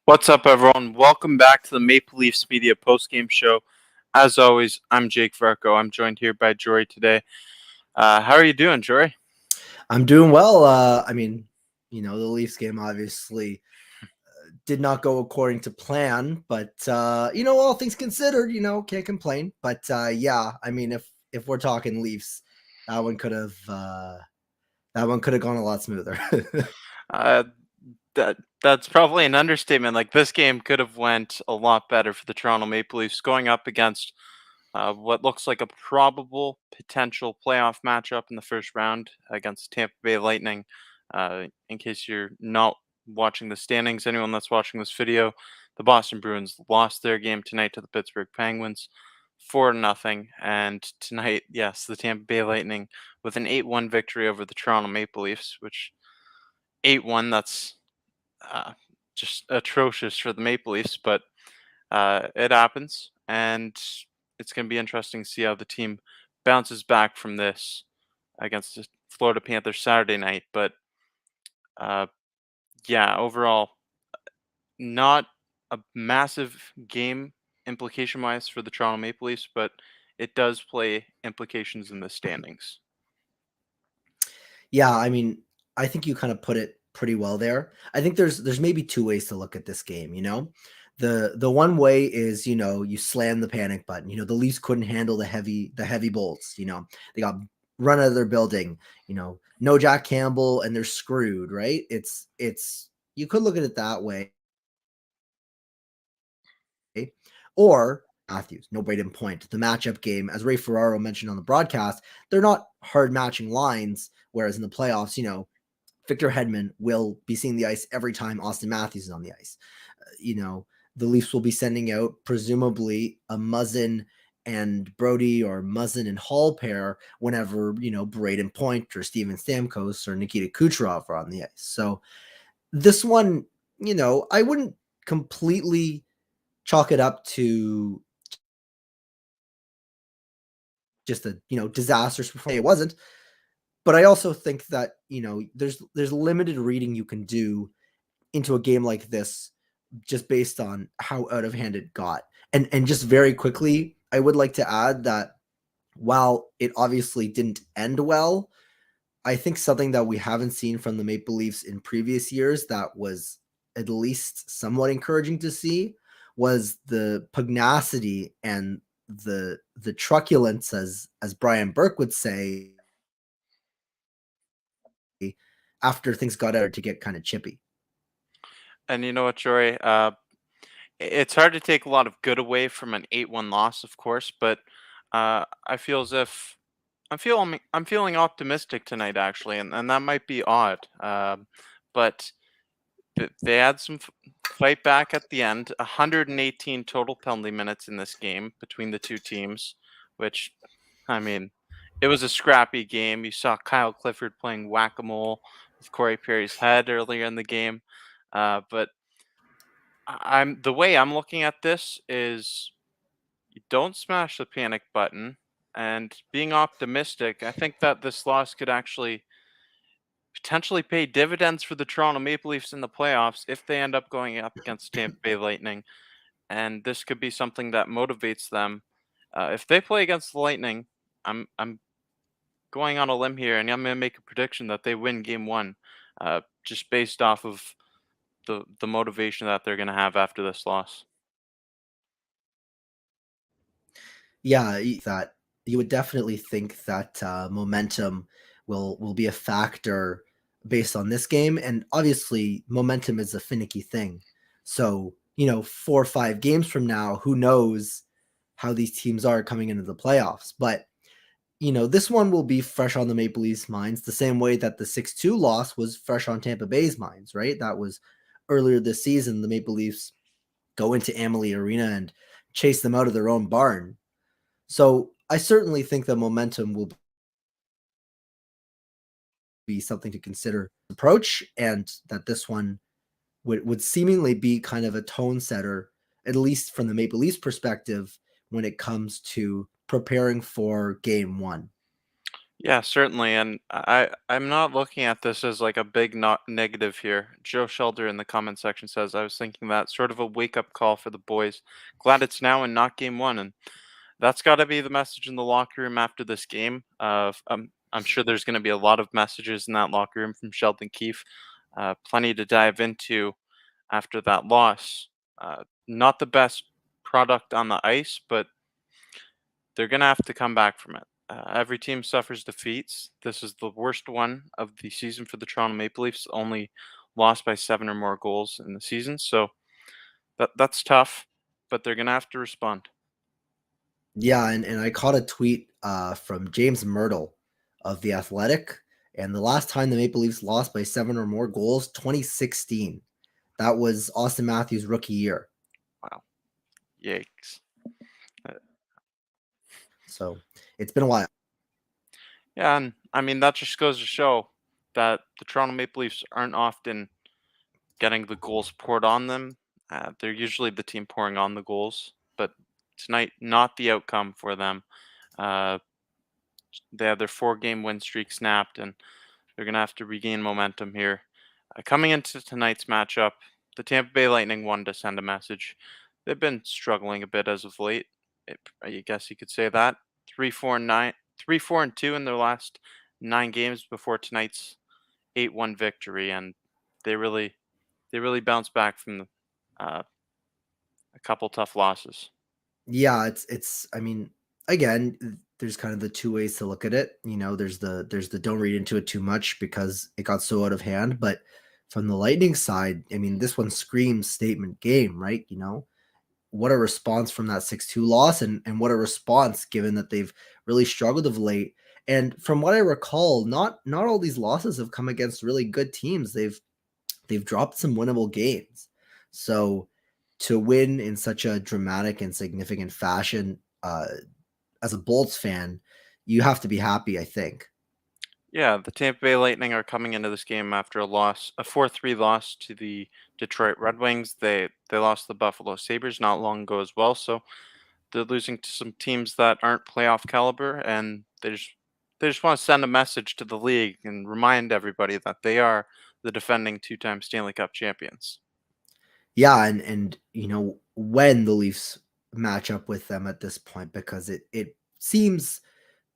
What's up, everyone? Welcome back to the Maple Leafs Media Postgame Show. As always, I'm Jake Verco. I'm joined here by Jory today. How are you doing, Jory? I'm doing well. The Leafs game obviously did not go according to plan, but all things considered, can't complain. But if we're talking Leafs, that one could have gone a lot smoother. That's probably an understatement. Like, this game could have went a lot better for the Toronto Maple Leafs, going up against what looks like a probable potential playoff matchup in the first round against Tampa Bay Lightning. In case you're not watching the standings, anyone that's watching this video, the Boston Bruins lost their game tonight to the Pittsburgh Penguins 4-0. And tonight, yes, the Tampa Bay Lightning with an 8-1 victory over the Toronto Maple Leafs, which 8-1, that's just atrocious for the Maple Leafs, but it happens, and it's going to be interesting to see how the team bounces back from this against the Florida Panthers Saturday night. But overall, not a massive game implication-wise for the Toronto Maple Leafs, but it does play implications in the standings. Yeah, I think you kind of put it pretty well there. I think there's maybe two ways to look at this game. The one way is, you slam the panic button. The Leafs couldn't handle the heavy bolts. They got run out of their building. No Jack Campbell, and they're screwed, right? It's you could look at it that way. Or Matthews, no Braden Point. The matchup game, as Ray Ferraro mentioned on the broadcast, they're not hard matching lines, whereas in the playoffs, Victor Hedman will be seeing the ice every time Austin Matthews is on the ice. The Leafs will be sending out presumably a Muzzin and Brody or Muzzin and Hall pair whenever, Braden Point or Steven Stamkos or Nikita Kucherov are on the ice. So this one, I wouldn't completely chalk it up to just a, disastrous performance. It wasn't. But I also think that, there's limited reading you can do into a game like this just based on how out of hand it got. And just very quickly, I would like to add that while it obviously didn't end well, I think something that we haven't seen from the Maple Leafs in previous years that was at least somewhat encouraging to see was the pugnacity and the truculence, as Brian Burke would say, after things got out to get kind of chippy. And you know what, Jory? It's hard to take a lot of good away from an 8-1 loss, of course, but I feel as if I'm feeling optimistic tonight, actually, and that might be odd. But they had some fight back at the end. 118 total penalty minutes in this game between the two teams, which, it was a scrappy game. You saw Kyle Clifford playing whack-a-mole with Corey Perry's head earlier in the game. But the way I'm looking at this is, you don't smash the panic button, and being optimistic, I think that this loss could actually potentially pay dividends for the Toronto Maple Leafs in the playoffs if they end up going up against Tampa Bay Lightning. And this could be something that motivates them. If they play against the Lightning, I'm going on a limb here, and I'm going to make a prediction that they win Game 1, just based off of the motivation that they're going to have after this loss. Yeah, that you would definitely think that momentum will be a factor based on this game. And obviously, momentum is a finicky thing. So, 4 or 5 games from now, who knows how these teams are coming into the playoffs. But, this one will be fresh on the Maple Leafs' minds the same way that the 6-2 loss was fresh on Tampa Bay's minds, right? That was earlier this season. The Maple Leafs go into Amalie Arena and chase them out of their own barn. So I certainly think the momentum will be something to consider approach, and that this one would seemingly be kind of a tone setter, at least from the Maple Leafs perspective, when it comes to preparing for game one. Yeah, certainly. And I'm not looking at this as like a big not negative here. Joe Shelder in the comment section says, I was thinking that sort of a wake up call for the boys. Glad it's now and not game one. And that's got to be the message in the locker room after this game. I'm sure there's going to be a lot of messages in that locker room from Sheldon Keefe. Plenty to dive into after that loss. Not the best product on the ice, but they're going to have to come back from it. Every team suffers defeats. This is the worst one of the season for the Toronto Maple Leafs, only lost by 7 or more goals in the season. So that's tough, but they're going to have to respond. Yeah, and I caught a tweet from James Myrtle of The Athletic, and the last time the Maple Leafs lost by 7 or more goals, 2016. That was Austin Matthews' rookie year. Wow. Yikes. Uh, So it's been a while. Yeah, and I mean, that just goes to show that the Toronto Maple Leafs aren't often getting the goals poured on them. They're usually the team pouring on the goals, but tonight, not the outcome for them. Uh, they have their 4 game win streak snapped, and they're going to have to regain momentum here. Coming into tonight's matchup, the Tampa Bay Lightning wanted to send a message. They've been struggling a bit as of late. I guess you could say that. 3-4-9, 3-4-2 in their last 9 games before tonight's 8-1 victory, and they really they really bounced back from a couple tough losses. Yeah, it's I mean, again, there's kind of the two ways to look at it. There's the don't read into it too much because it got so out of hand. But from the Lightning side, I mean, this one screams statement game, right? What a response from that 6-2 loss, and what a response given that they've really struggled of late. And from what I recall, not all these losses have come against really good teams. They've dropped some winnable games. So to win in such a dramatic and significant fashion, as a Bolts fan, you have to be happy, I think. Yeah, the Tampa Bay Lightning are coming into this game after a 4-3 loss to the Detroit Red Wings. They lost the Buffalo Sabres not long ago as well, so they're losing to some teams that aren't playoff caliber, and they just want to send a message to the league and remind everybody that they are the defending 2-time Stanley Cup champions. Yeah, and when the Leafs match up with them at this point, because it seems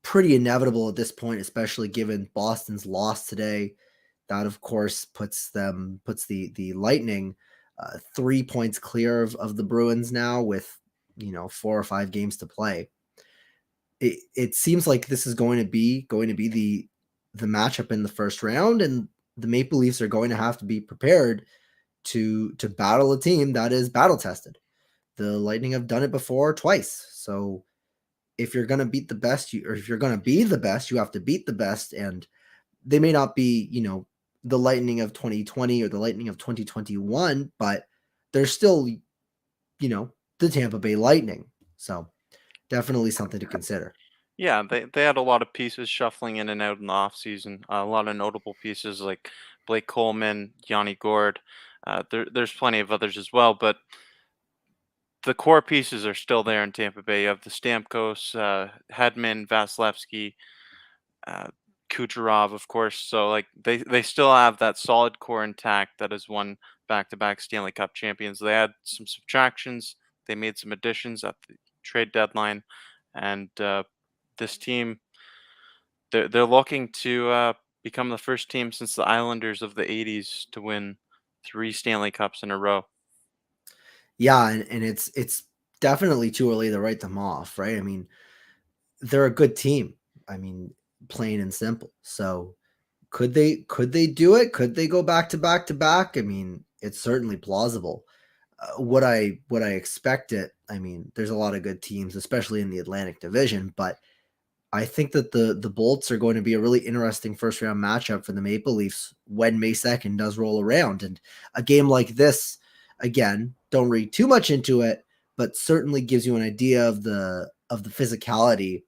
pretty inevitable at this point, especially given Boston's loss today. That of course puts the Lightning 3 points clear of the Bruins now with 4 or 5 games to play. It seems like this is going to be the matchup in the first round, and the Maple Leafs are going to have to be prepared to battle a team that is battle tested. The Lightning have done it before twice, so if you're going to beat the best, or if you're going to be the best, you have to beat the best. And they may not be, the Lightning of 2020 or the Lightning of 2021, but they're still, the Tampa Bay Lightning. So definitely something to consider. Yeah, they had a lot of pieces shuffling in and out in the offseason. A lot of notable pieces like Blake Coleman, Yanni Gord. There's plenty of others as well, but the core pieces are still there in Tampa Bay. You have the Stamkos, Hedman, Vasilevsky, uh, Kucherov, of course. So like they still have that solid core intact that has won back-to-back Stanley Cup champions. They had some subtractions. They made some additions at the trade deadline, and this team they're looking to become the first team since the Islanders of the '80s to win 3 Stanley Cups in a row. Yeah, and it's definitely too early to write them off, right? I mean, they're a good team. I mean, plain and simple. So Could they do it? Could they go back to back to back? I mean, it's certainly plausible. Would I expect it? I mean, there's a lot of good teams, especially in the Atlantic Division, but I think that the Bolts are going to be a really interesting first round matchup for the Maple Leafs when May 2nd does roll around. And a game like this, again, don't read too much into it, but certainly gives you an idea of the physicality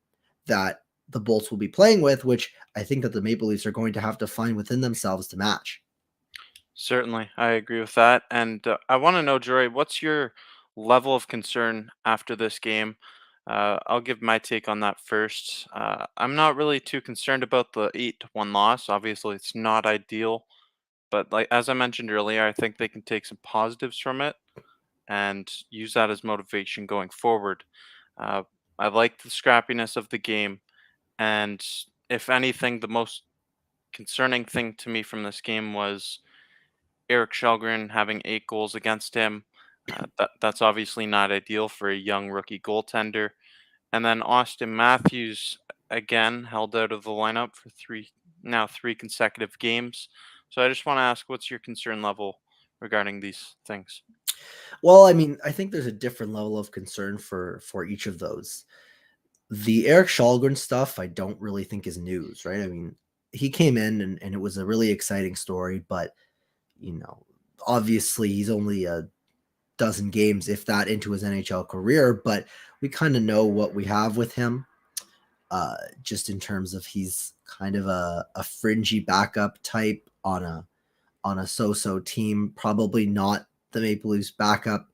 that the Bolts will be playing with, which I think that the Maple Leafs are going to have to find within themselves to match. Certainly, I agree with that. And I want to know, Jory, what's your level of concern after this game? I'll give my take on that first. I'm not really too concerned about the 8-1 loss. Obviously, it's not ideal, but like as I mentioned earlier, I think they can take some positives from it and use that as motivation going forward. Uh, I like the scrappiness of the game, and if anything, the most concerning thing to me from this game was Eric Shelgren having 8 goals against him. That's obviously not ideal for a young rookie goaltender. And then Austin Matthews again held out of the lineup for three consecutive games. So I just want to ask, what's your concern level regarding these things? Well, I mean, I think there's a different level of concern for each of those. The Eric Shalgren stuff, I don't really think is news, right? I mean, he came in and it was a really exciting story, but you know, obviously he's only a dozen games, if that, into his NHL career, but we kind of know what we have with him. Just in terms of he's kind of a fringy backup type on a so-so team, probably not the Maple Leafs backup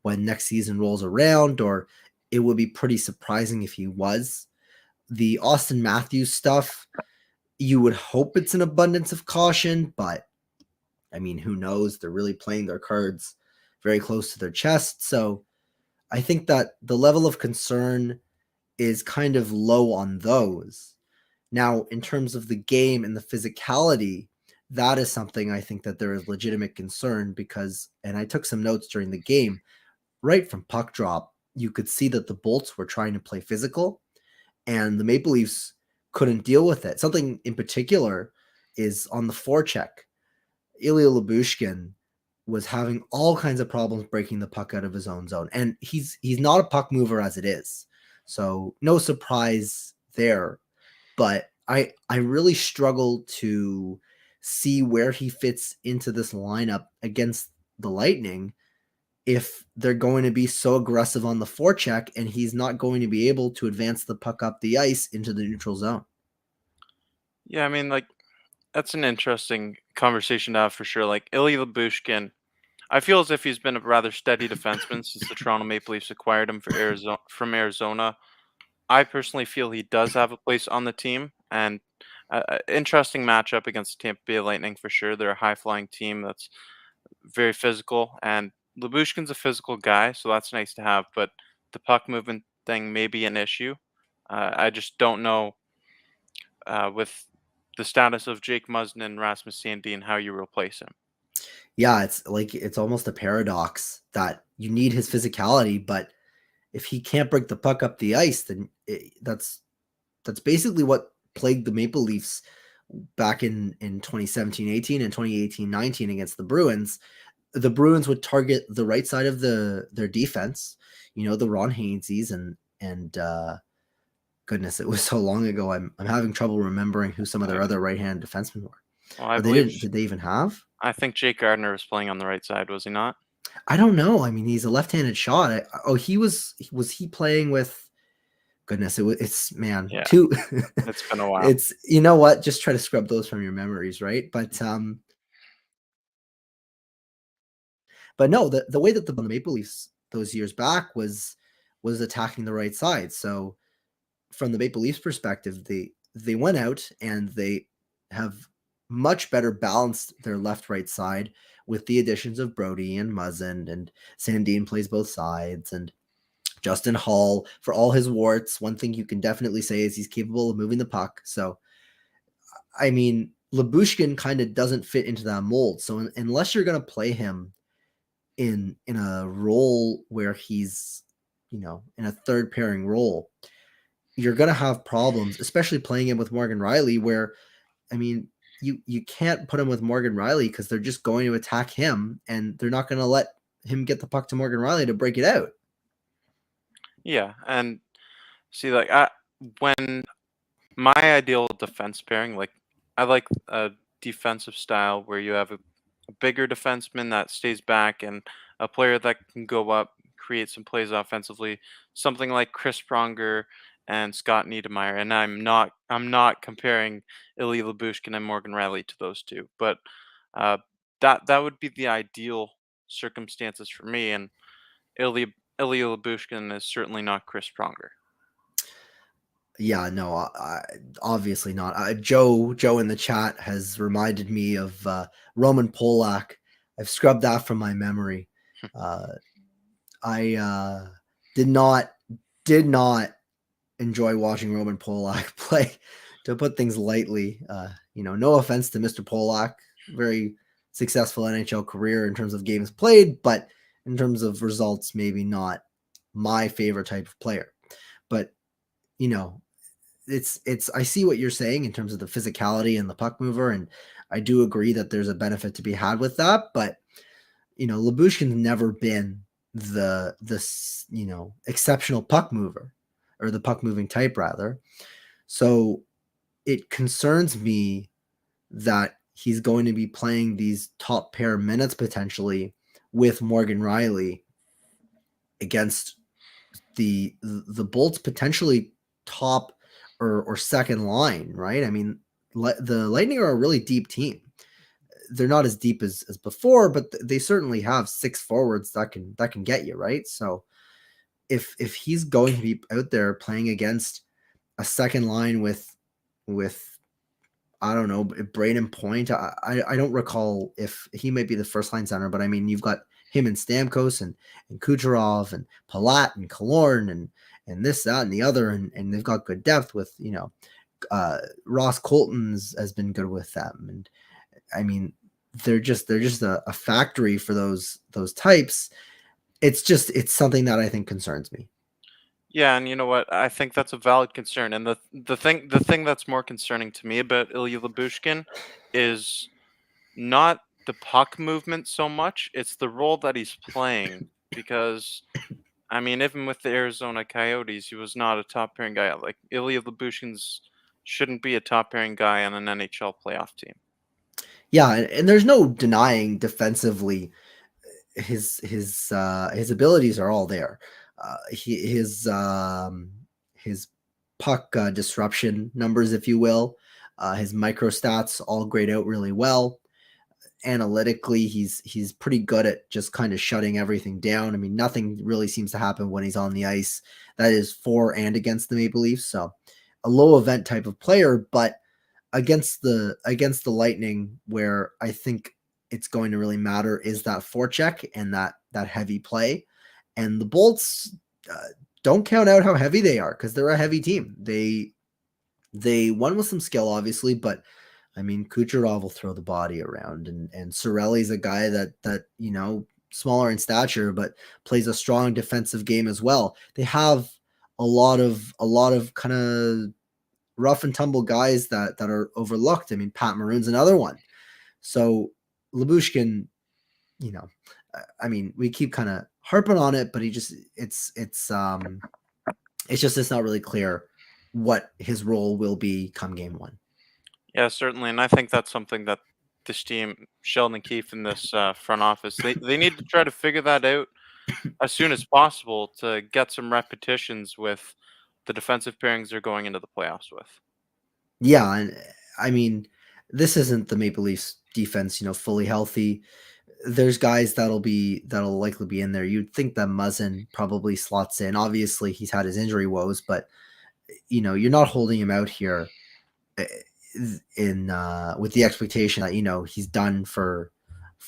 when next season rolls around, or it would be pretty surprising if he was. The Austin Matthews stuff, you would hope it's an abundance of caution, but I mean, who knows? They're really playing their cards very close to their chest. So I think that the level of concern is kind of low on those. Now, in terms of the game and the physicality, that is something I think that there is legitimate concern because, and I took some notes during the game, right from puck drop, you could see that the Bolts were trying to play physical and the Maple Leafs couldn't deal with it. Something in particular is on the forecheck. Ilya Lyubushkin was having all kinds of problems breaking the puck out of his own zone, and he's not a puck mover as it is, so no surprise there. But I really struggle to see where he fits into this lineup against the Lightning if they're going to be so aggressive on the forecheck and he's not going to be able to advance the puck up the ice into the neutral zone. Yeah, I mean, like that's an interesting conversation to have for sure. Like Ilya Lyubushkin, I feel as if he's been a rather steady defenseman since the Toronto Maple Leafs acquired him from Arizona. I personally feel he does have a place on the team, and interesting matchup against the Tampa Bay Lightning for sure. They're a high flying team that's very physical, and Labushkin's a physical guy, so that's nice to have. But the puck movement thing may be an issue. I just don't know with the status of Jake Muzzin and Rasmus Sandin how you replace him. Yeah, it's like it's almost a paradox that you need his physicality, but if he can't break the puck up the ice, then that's basically what plagued the Maple Leafs back in 2017-18 and 2018-19 against the Bruins. The Bruins would target the right side of their defense, the Ron Hainsey's and goodness, it was so long ago. I'm having trouble remembering who some of their Um, other right-hand defensemen were. well, I Or they believe didn't did they even have? I think Jake Gardner was playing on the right side, was he not? I don't know. I mean, he's a left-handed shot. Was he playing with goodness, it's man, Yeah, too it's been a while. it's you know what? Just try to scrub those from your memories, right? But no, the way that the Maple Leafs those years back was attacking the right side. So from the Maple Leafs perspective, they went out and they have much better balanced their left right side with the additions of Brody and Muzzin, and Sandin plays both sides, and Justin Hall, for all his warts, one thing you can definitely say is he's capable of moving the puck. So I mean, Labushkin kind of doesn't fit into that mold. So unless you're going to play him in a role where he's, in a third pairing role, you're going to have problems, especially playing him with Morgan Riley, where, I mean, you can't put him with Morgan Riley because they're just going to attack him, and they're not going to let him get the puck to Morgan Riley to break it out. Yeah, and see, like when my ideal defense pairing, like I like a defensive style where you have a bigger defenseman that stays back and a player that can go up, create some plays offensively, something like Chris Pronger and Scott Niedermayer. And I'm not comparing Ilya Labushkin and Morgan Riley to those two, but uh, that would be the ideal circumstances for me. And Ilya Ilya Labushkin is certainly not Chris Pronger. Yeah, no, obviously not. Joe in the chat has reminded me of Roman Polak. I've scrubbed that from my memory. Uh, I did not did not enjoy watching Roman Polak play. To put things lightly, no offense to Mr. Polak, very successful NHL career in terms of games played, but in terms of results, maybe not my favorite type of player. But you know, it's I see what you're saying in terms of the physicality and the puck mover, and I do agree that there's a benefit to be had with that. But Labushkin's never been the exceptional puck mover, or the puck moving type rather. So it concerns me that he's going to be playing these top pair minutes potentially with Morgan Riley against the Bolts potentially top or second line, right? I mean, the Lightning are a really deep team. They're not as deep as before, but they certainly have 6 forwards that can get you, right? So if he's going to be out there playing against a second line with I don't know, Braden Point. I don't recall if he might be the first line center, but I mean, you've got him and Stamkos and Kucherov and Palat and Killorn and this, that, and the other, and they've got good depth with Ross Colton's has been good with them, and I mean, they're just a factory for those types. It's something that I think concerns me. Yeah, and you know what? I think that's a valid concern. And the thing that's more concerning to me about Ilya Labushkin is not the puck movement so much, it's the role that he's playing. Because I mean, even with the Arizona Coyotes, he was not a top pairing guy. Like Ilya Labushkin's shouldn't be a top pairing guy on an NHL playoff team. Yeah, and there's no denying defensively his abilities are all there. His puck disruption numbers, if you will, his micro stats all grade out really well. Analytically, he's pretty good at just kind of shutting everything down. I mean, nothing really seems to happen when he's on the ice. That is for and against the Maple Leafs. So a low event type of player, but against the Lightning, where I think it's going to really matter is that forecheck and that heavy play. And the Bolts don't count out how heavy they are because they're a heavy team. They won with some skill, obviously, but I mean, Kucherov will throw the body around, and Sorelli's a guy that smaller in stature but plays a strong defensive game as well. They have a lot of kind of rough and tumble guys that are overlooked. I mean, Pat Maroon's another one. So Labushkin, I mean, we keep kind of harping on it, but it's not really clear what his role will be come game 1. Yeah, certainly, and I think that's something that this team, Sheldon Keefe in this front office, they need to try to figure that out as soon as possible to get some repetitions with the defensive pairings they're going into the playoffs with. Yeah, and I mean, this isn't the Maple Leafs defense, fully healthy. There's guys that'll likely be in there. You'd think that Muzzin probably slots in. Obviously, he's had his injury woes, but you're not holding him out here eh, in with the expectation that he's done for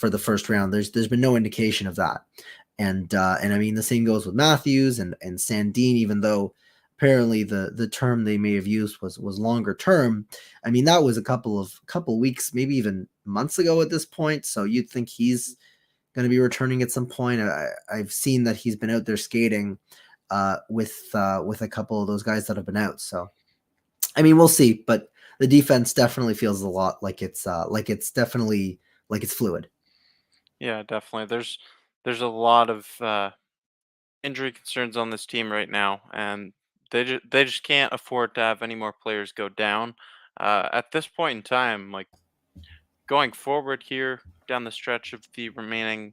the first round. There's been no indication of that, and I mean the same goes with Matthews and Sandin. Even though apparently the term they may have used was longer term, I mean that was a couple weeks, maybe even months ago at this point. So you'd think he's going to be returning at some point. I've seen that he's been out there skating with a couple of those guys that have been out. So I mean, we'll see, but the defense definitely feels a lot like it's definitely like it's fluid. Yeah, definitely. There's a lot of injury concerns on this team right now, and they just can't afford to have any more players go down. At this point in time, like going forward here down the stretch of the remaining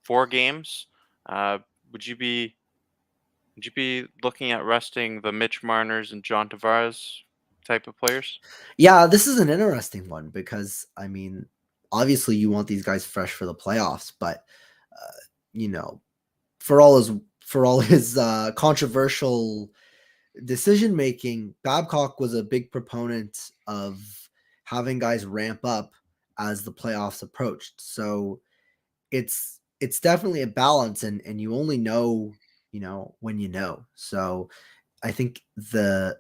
4 games, uh, would you be would you be looking at resting the Mitch Marners and John Tavares type of players? Yeah, this is an interesting one because I mean, obviously you want these guys fresh for the playoffs, but uh, you know, for all his controversial decision making, Babcock was a big proponent of having guys ramp up as the playoffs approached. So it's definitely a balance, and you only know when you know. So I think the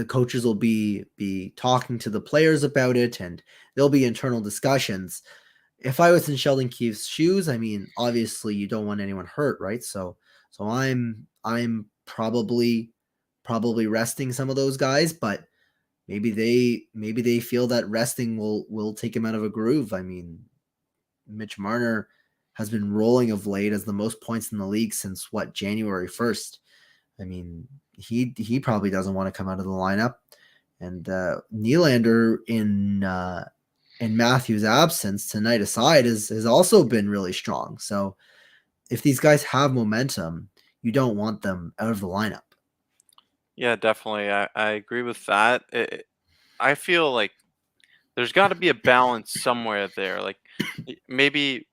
coaches will be talking to the players about it, and there'll be internal discussions. If I was in Sheldon Keefe's shoes, I mean, obviously you don't want anyone hurt, right? So I'm probably resting some of those guys, but maybe they feel that resting will take him out of a groove. I mean, Mitch Marner has been rolling of late as the most points in the league since what, January 1st. I mean, he probably doesn't want to come out of the lineup. And Nylander in Matthews' absence tonight aside has also been really strong. So if these guys have momentum, you don't want them out of the lineup. Yeah, definitely. I agree with that. I feel like there's got to be a balance somewhere there. Like maybe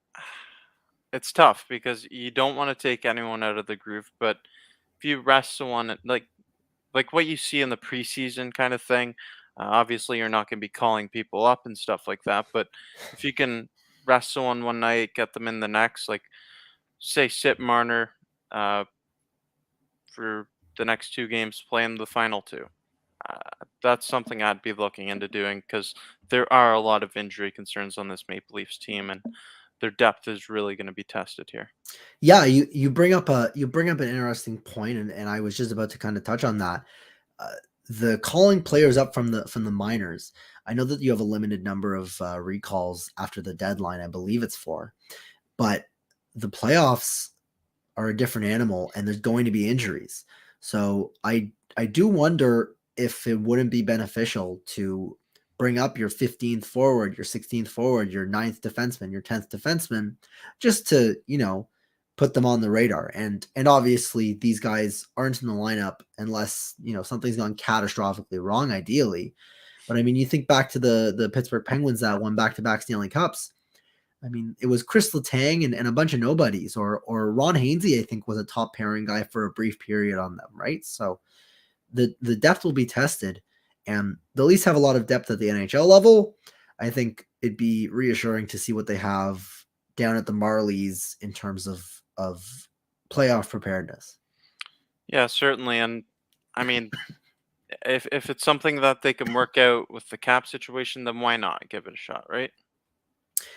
it's tough because you don't want to take anyone out of the groove, but if you rest someone like what you see in the preseason kind of thing, obviously you're not going to be calling people up and stuff like that. But if you can rest someone one night, get them in the next, like say sit Marner uh, for the next 2 games, playing the final two. Uh, that's something I'd be looking into doing because there are a lot of injury concerns on this Maple Leafs team, and their depth is really going to be tested here. Yeah, you bring up an interesting point, and I was just about to kind of touch on that. Uh, the calling players up from the minors. I know that you have a limited number of recalls after the deadline. I believe it's 4, but the playoffs are a different animal, and there's going to be injuries. So I do wonder if it wouldn't be beneficial to bring up your 15th forward, your 16th forward, your ninth defenseman, your 10th defenseman, just to put them on the radar. And obviously these guys aren't in the lineup unless something's gone catastrophically wrong. Ideally, but I mean, you think back to the Pittsburgh Penguins that won back-to-back Stanley Cups. I mean, it was Chris Letang and a bunch of nobodies, or Ron Hainsey, I think, was a top pairing guy for a brief period on them, right? So the depth will be tested, and they'll at least have a lot of depth at the NHL level. I think it'd be reassuring to see what they have down at the Marlies in terms of playoff preparedness. Yeah, certainly. And I mean, if it's something that they can work out with the cap situation, then why not give it a shot, right?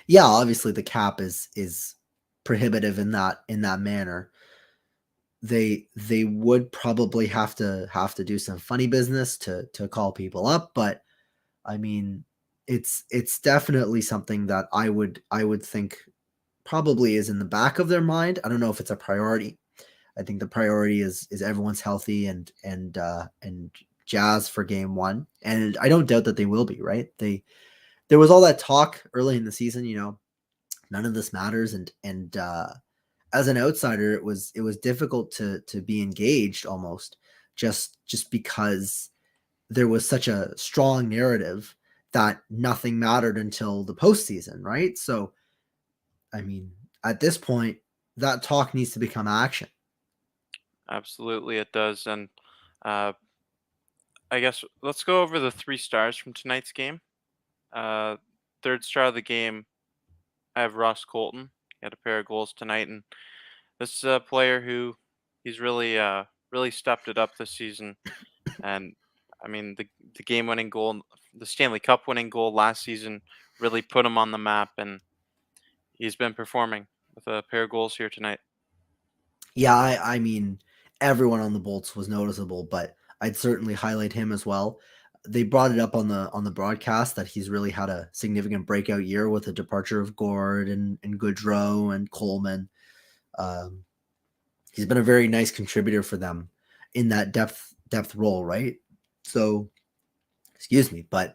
Yeah, obviously the cap is prohibitive in that manner. They would probably have to do some funny business to call people up, but I mean, it's definitely something that I would think probably is in the back of their mind. I don't know if it's a priority. I think the priority is everyone's healthy and Jazz for game 1, and I don't doubt that they will be, right? There was all that talk early in the season, none of this matters, and as an outsider, it was difficult to be engaged almost, just because there was such a strong narrative that nothing mattered until the postseason, right? So, I mean, at this point, that talk needs to become action. Absolutely, it does. And uh, I guess let's go over the 3 stars from tonight's game. Uh, third star of the game, I have Ross Colton. He had a pair of goals tonight, and this is a player who he's really stepped it up this season. And I mean, the game-winning goal, the Stanley Cup winning goal last season, really put him on the map, and he's been performing with a pair of goals here tonight. Yeah, I mean, everyone on the Bolts was noticeable, but I'd certainly highlight him as well. They brought it up on the broadcast that he's really had a significant breakout year with the departure of Gord and Goodrow and Coleman. Um, he's been a very nice contributor for them in that depth role, right? So, excuse me, but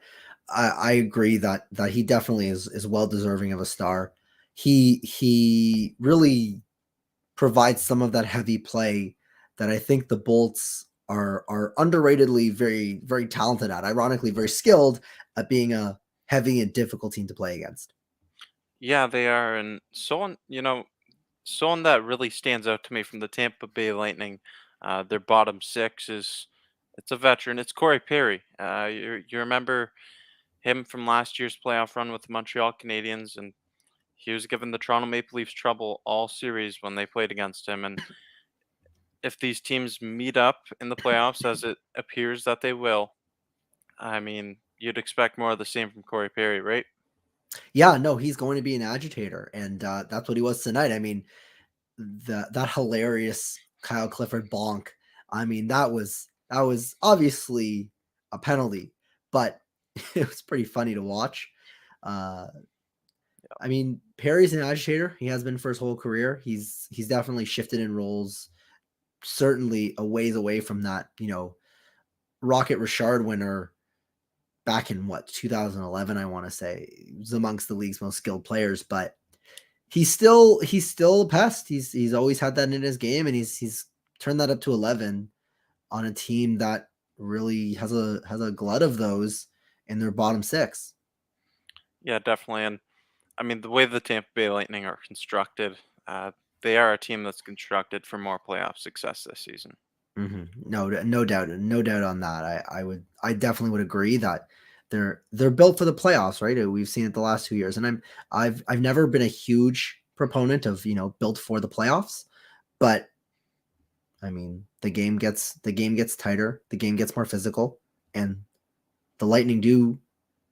I agree that he definitely is well deserving of a star. He really provides some of that heavy play that I think the Bolts are underratedly very talented at. Ironically, very skilled at being a heavy and difficult team to play against. Yeah, they are, and someone that really stands out to me from the Tampa Bay Lightning, their bottom six is it's a veteran. It's Corey Perry. You remember him from last year's playoff run with the Montreal Canadiens, and he was giving the Toronto Maple Leafs trouble all series when they played against him. And if these teams meet up in the playoffs, as it appears that they will, I mean, you'd expect more of the same from Corey Perry, right? Yeah, no, he's going to be an agitator, and that's what he was tonight. I mean, that hilarious Kyle Clifford bonk. I mean, that was obviously a penalty, but it was pretty funny to watch. Uh, I mean, Perry's an agitator. He has been for his whole career. He's definitely shifted in roles, certainly a ways away from that, Rocket Richard winner back in what 2011, I want to say. He was amongst the league's most skilled players, but he's still a pest. He's always had that in his game, and he's turned that up to 11 on a team that really has a glut of those in their bottom six. Yeah, definitely. And I mean, the way the Tampa Bay Lightning are constructed, they are a team that's constructed for more playoff success this season. No doubt on that. I definitely would agree that they're built for the playoffs, right? We've seen it the last 2 years, and I've never been a huge proponent of built for the playoffs, but I mean the game gets tighter, the game gets more physical, and the Lightning do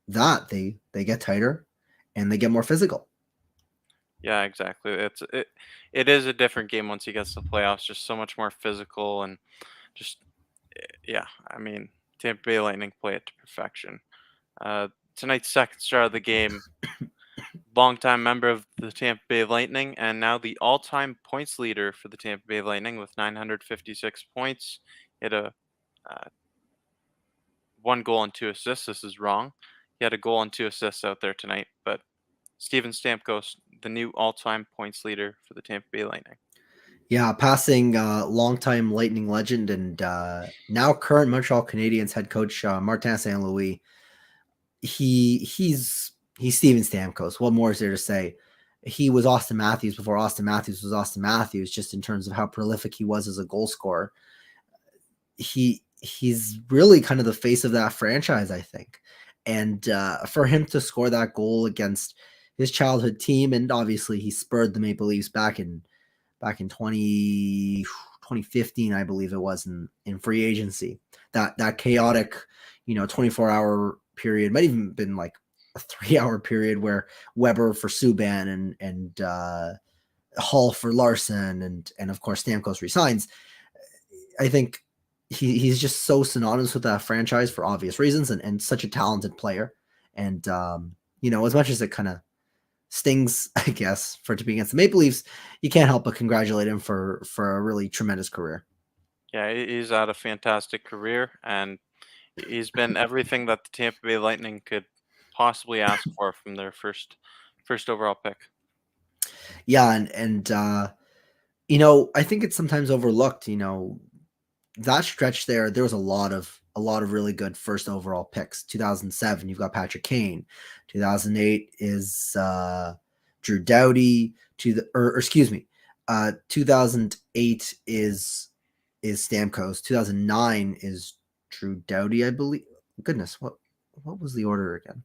that. They get tighter, and they get more physical. Yeah, exactly. It is a different game once you get to the playoffs. Just so much more physical and just yeah. I mean, Tampa Bay Lightning play it to perfection. Uh, Tonight's second star of the game, longtime member of the Tampa Bay Lightning, and now the all-time points leader for the Tampa Bay Lightning with 956 points. He had a uh, 1 goal and 2 assists. This is wrong. He had a goal and 2 assists out there tonight, but Steven Stamkos, the new all-time points leader for the Tampa Bay Lightning. Yeah, passing longtime Lightning legend and now current Montreal Canadiens head coach Martin St. Louis. He's Steven Stamkos. What more is there to say? He was Austin Matthews before Austin Matthews was Austin Matthews, just in terms of how prolific he was as a goal scorer. He's really kind of the face of that franchise, I think. And for him to score that goal against his childhood team, and obviously he spurred the Maple Leafs back in 2015, I believe it was, in free agency. That chaotic, 24-hour period, might even been like a 3-hour period where Weber for Subban and Hall for Larson and of course Stamkos resigns. I think he's just so synonymous with that franchise for obvious reasons, and such a talented player. And as much as it kind of stings, I guess, for it to be against the Maple Leafs, you can't help but congratulate him for a really tremendous career. Yeah, he's had a fantastic career, and he's been everything that the Tampa Bay Lightning could possibly ask for from their first overall pick. Yeah, and I think it's sometimes overlooked. That stretch there was a lot of really good first overall picks. 2007, you've got Patrick Kane. 2008 is Drew Doughty. Or excuse me, 2008 is Stamkos. 2009 is Drew Doughty, I believe. Goodness, what was the order again?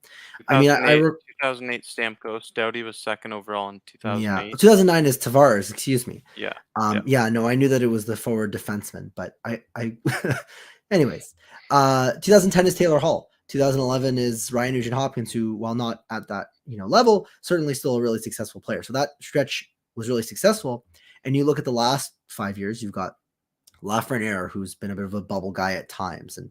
I mean, I 2008, 2008 Stamkos. Doughty was second overall in yeah, 2008. 2009 is Tavares. Excuse me. Yeah, yeah. Yeah, no, I knew that it was the forward defenseman, but anyways, 2010 is Taylor Hall. 2011 is Ryan Nugent Hopkins, who, while not at that level, certainly still a really successful player. So that stretch was really successful. And you look at the last 5 years, you've got Lafreniere, who's been a bit of a bubble guy at times, and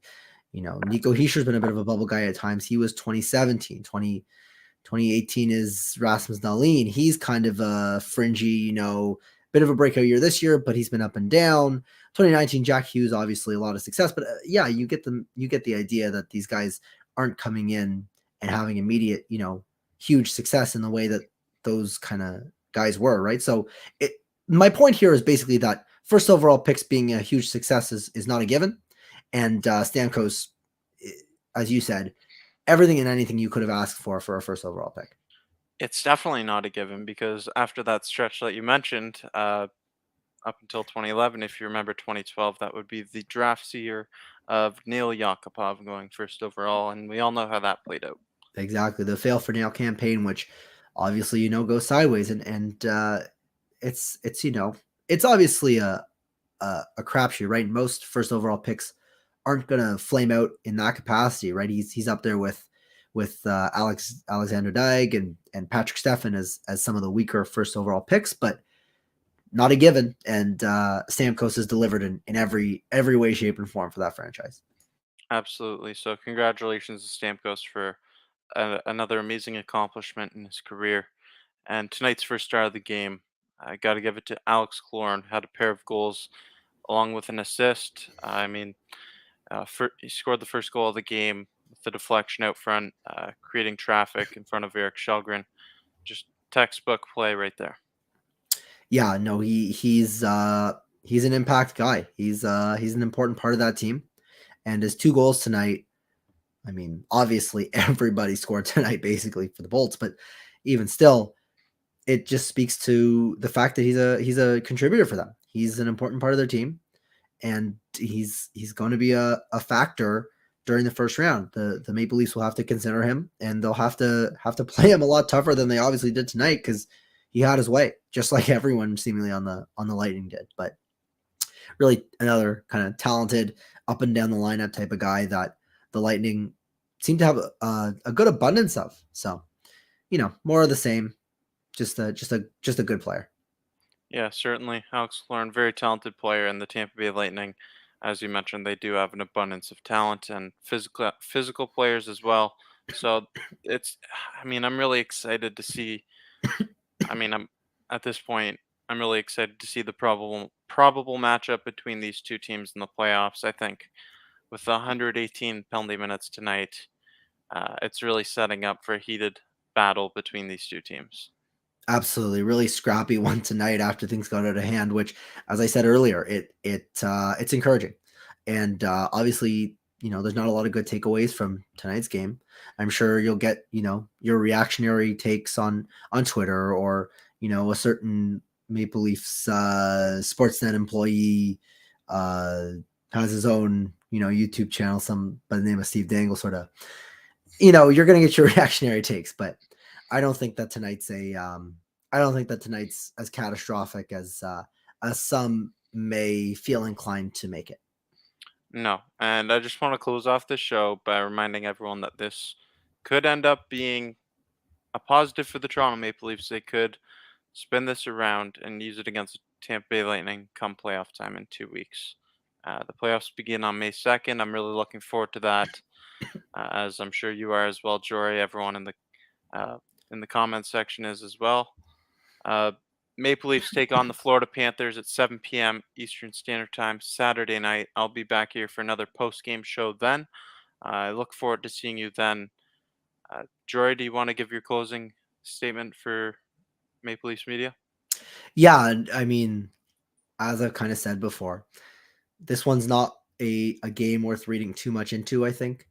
Nico Heischer's been a bit of a bubble guy at times. He was 2017, 2018 is Rasmus Dahlin. He's kind of a fringy, bit of a breakout year this year, but he's been up and down. 2019, Jack Hughes, obviously a lot of success, but yeah, you get the idea that these guys aren't coming in and having immediate, huge success in the way that those kind of guys were, right? So my point here is basically that first overall picks being a huge success is not a given. And Stamkos, as you said, everything and anything you could have asked for a first overall pick. It's definitely not a given because after that stretch that you mentioned, up until 2011, if you remember 2012, that would be the draft year of Neil Yakupov going first overall, and we all know how that played out. Exactly, the fail for nail campaign, which obviously goes sideways, and it's obviously a crapshoot, right? Most first overall picks aren't gonna flame out in that capacity, right? He's up there with Alexander Dyke and Patrick Steffen as some of the weaker first overall picks, but not a given. And Stamkos has delivered in every way, shape, and form for that franchise. Absolutely. So congratulations to Stamkos for another amazing accomplishment in his career. And tonight's first star of the game, I got to give it to Alex Killorn. Had a pair of goals along with an assist. I mean, he scored the first goal of the game with the deflection out front, creating traffic in front of Eric Shelgren. Just textbook play right there. Yeah, no, he's an impact guy. He's an important part of that team. And his two goals tonight, I mean, obviously everybody scored tonight basically for the Bolts, but even still, it just speaks to the fact that he's a contributor for them. He's an important part of their team, and he's going to be a factor during the first round. The Maple Leafs will have to consider him, and they'll have to play him a lot tougher than they obviously did tonight because he had his way, just like everyone seemingly on the Lightning did. But really, another kind of talented up and down the lineup type of guy that the Lightning seem to have a good abundance of. So more of the same. Just a good player. Yeah, certainly. Alex Killorn, very talented player, and the Tampa Bay Lightning, as you mentioned, they do have an abundance of talent and physical players as well. So it's, I mean, I'm really excited to see. I mean, I'm at this point, I'm really excited to see the probable matchup between these two teams in the playoffs. I think with 118 penalty minutes tonight, it's really setting up for a heated battle between these two teams. Absolutely, really scrappy one tonight after things got out of hand. Which, as I said earlier, it's encouraging, and obviously, there's not a lot of good takeaways from tonight's game. I'm sure you'll get your reactionary takes on Twitter, or a certain Maple Leafs Sportsnet employee uh, has his own YouTube channel, some by the name of Steve Dangle, sort of. You're gonna get your reactionary takes, but I don't think that tonight's I don't think that tonight's as catastrophic as some may feel inclined to make it. No, and I just want to close off the show by reminding everyone that this could end up being a positive for the Toronto Maple Leafs. They could spin this around and use it against the Tampa Bay Lightning come playoff time in 2 weeks. The playoffs begin on May 2nd. I'm really looking forward to that, as I'm sure you are as well, Jory. Everyone in the comments section is as well. Uh, Maple Leafs take on the Florida Panthers at 7 p.m. Eastern Standard Time Saturday night. I'll be back here for another post-game show then. I look forward to seeing you then. Jory, do you want to give your closing statement for Maple Leafs media? Yeah, and I mean, as I've kind of said before, this one's not a game worth reading too much into. I think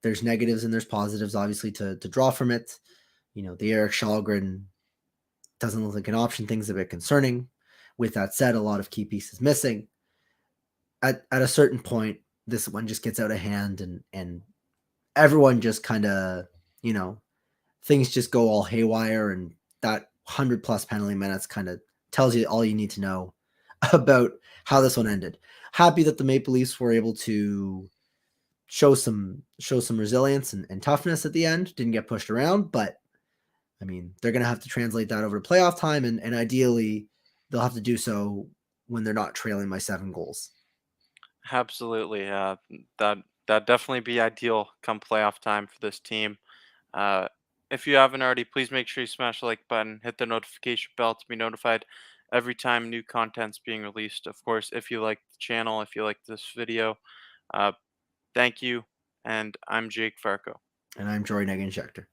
there's negatives and there's positives, obviously, to draw from it. The Eric Shalgren doesn't look like an option. Things a bit concerning. With that said, a lot of key pieces missing. At a certain point, this one just gets out of hand, and everyone just kind of, things just go all haywire, and that 100 plus penalty minutes kind of tells you all you need to know about how this one ended. Happy that the Maple Leafs were able to show some resilience and toughness at the end. Didn't get pushed around, but I mean, they're going to have to translate that over to playoff time, and ideally, they'll have to do so when they're not trailing by 7 goals. Absolutely. That That'd definitely be ideal come playoff time for this team. Uh, if you haven't already, please make sure you smash the like button, hit the notification bell to be notified every time new content's being released. Of course, if you like the channel, if you like this video, uh, thank you. And I'm Jake Farco. And I'm Troy Negan Schechter.